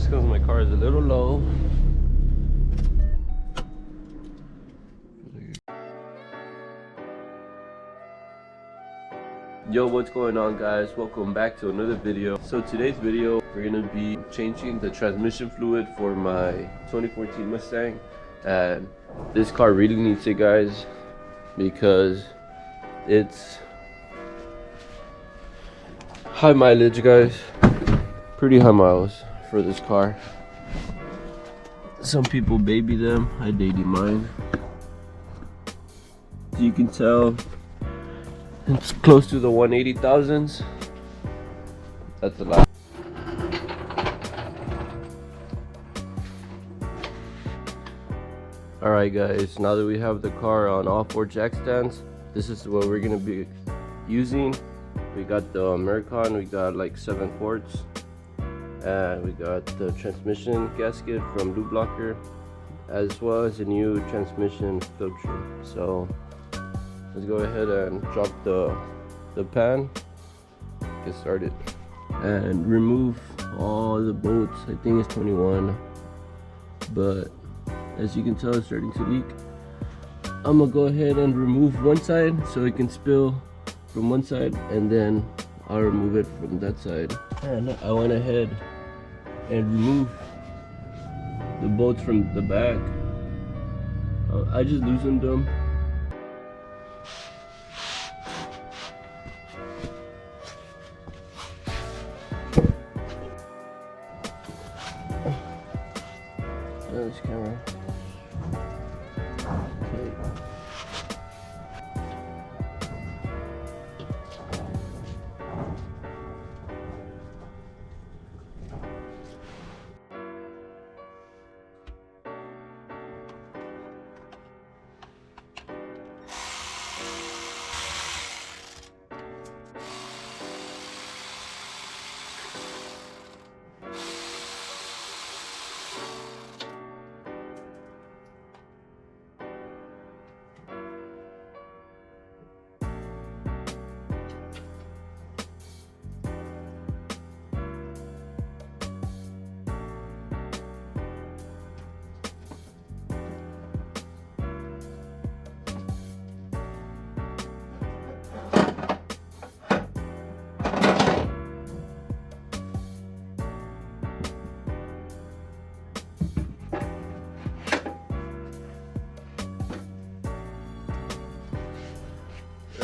just because my car is a little low. Yo, what's going on, guys? Welcome back to another video. So today's video, we're gonna be changing the transmission fluid for my 2014 Mustang, and this car really needs it, guys, because it's high mileage, guys. Pretty high miles for this car. Some people baby them. I dated mine. As you can tell, it's close to the 180,000s. That's a lot. Alright guys, now that we have the car on all 4 jack stands, this is what we're gonna be using. We got the American, we got like 7 quarts, and we got the transmission gasket from Lube Locker, as well as a new transmission filter. So let's go ahead and drop the pan, get started, and remove all the bolts. I think it's 21, but as you can tell, it's starting to leak. I'm gonna go ahead and remove one side so it can spill from one side, and then I'll remove it from that side. And I went ahead and removed the bolts from the back. I just loosened them. This camera. Okay.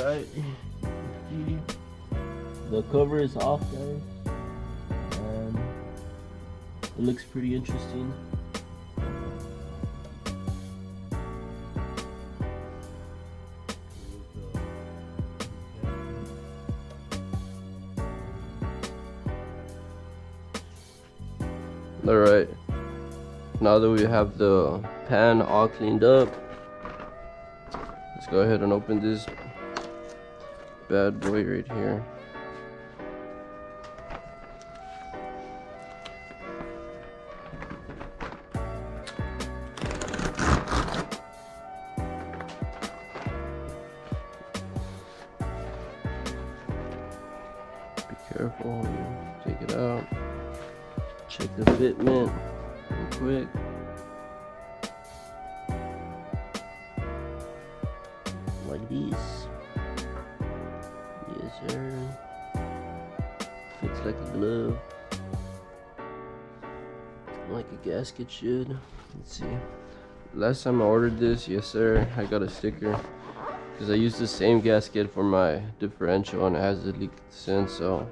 Right, the cover is off, guys, and it looks pretty interesting. Alright, now that we have the pan all cleaned up, let's go ahead and open this bad boy right here. Be careful when you take it out. Check the fitment real quick. Like these. Yes, sir. Fits like a glove, like a gasket should. Let's see. Last time I ordered this, yes sir, I got a sticker because I used the same gasket for my differential and it hasn't leaked since. So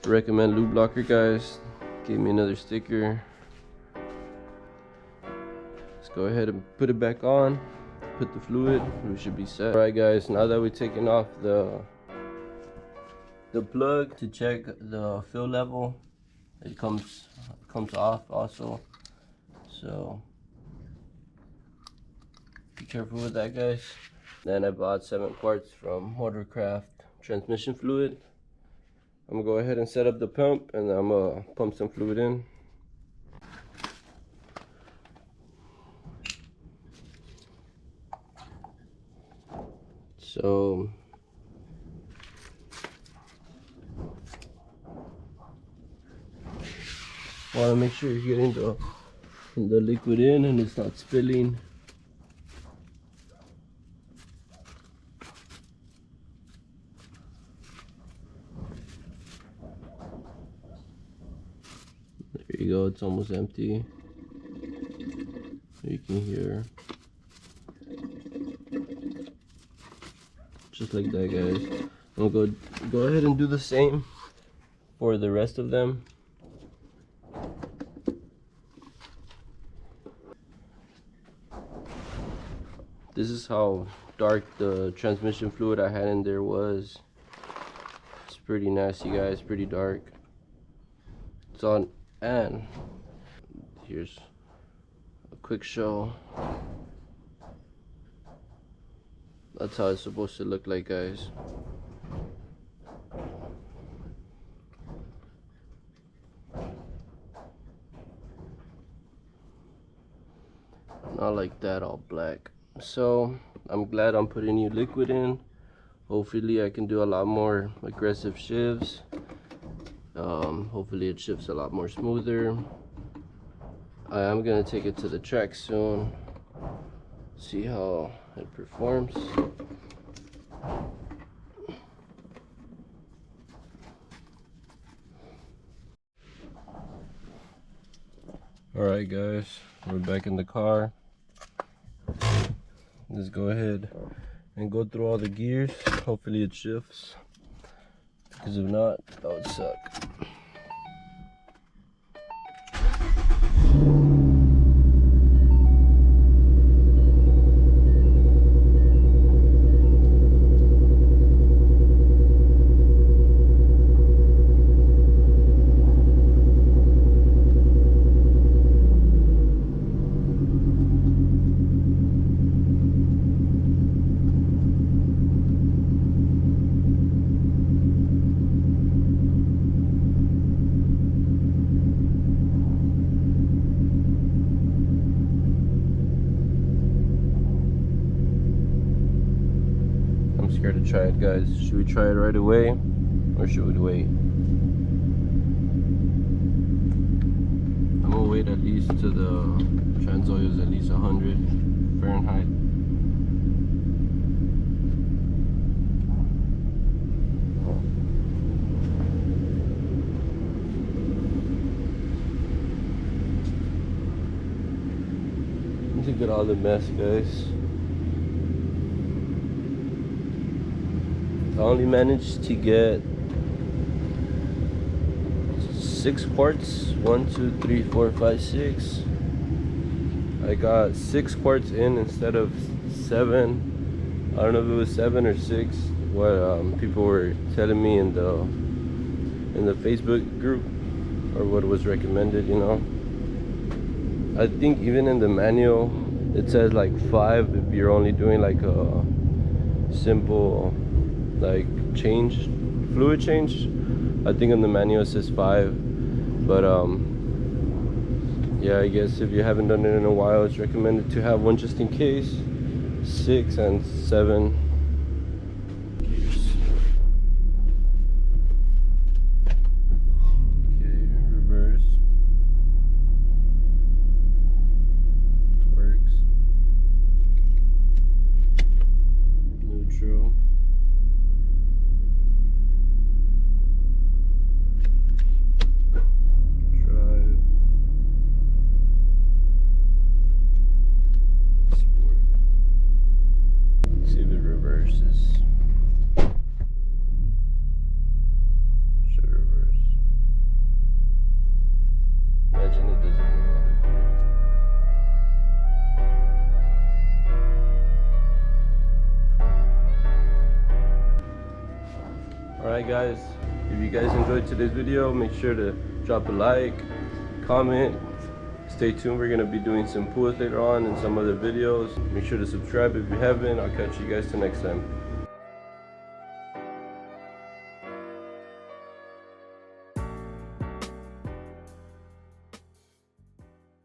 recommend Lube Locker, guys. Gave me another sticker. Let's go ahead and put it back on. Put the fluid, we should be set. Alright guys, now that we're taking off the plug to check the fill level, it comes off also, so be careful with that, guys. Then I bought 7 quarts from Motorcraft transmission fluid. I'm gonna go ahead and set up the pump, and then I'm gonna pump some fluid in. So Want to make sure you're getting the liquid in and it's not spilling. There you go, it's almost empty. You can hear. Just like that, guys. I'm gonna go ahead and do the same for the rest of them. This is how dark the transmission fluid I had in there was. It's pretty nasty, guys, pretty dark. It's on, and here's a quick show. That's how it's supposed to look like, guys. Not like that, all black. So I'm glad I'm putting new liquid in. Hopefully I can do a lot more aggressive shifts. Hopefully it shifts a lot more smoother. I am gonna take it to the track soon, see how it performs. Alright guys, we're back in the car. Let's go ahead and go through all the gears. Hopefully it shifts, because if not, that would suck. Scared to try it, guys. Should we try it right away or should we wait? I'm gonna wait at least till the trans oil is at least 100 Fahrenheit. Look at all the mess, guys. I only managed to get 6 quarts. 1, 2, 3, 4, 5, 6. I got 6 quarts in instead of 7. I don't know if it was 7 or 6. What people were telling me in the Facebook group, or what was recommended, you know. I think even in the manual it says like 5 if you're only doing like a simple like change, fluid change. I think in the manual it says 5, but yeah, I guess if you haven't done it in a while, it's recommended to have one just in case. 6 and 7 gears. Okay, reverse. It works. Neutral. Alright guys, if you guys enjoyed today's video, make sure to drop a like, comment, stay tuned. We're going to be doing some pulls later on and some other videos. Make sure to subscribe if you haven't. I'll catch you guys till next time.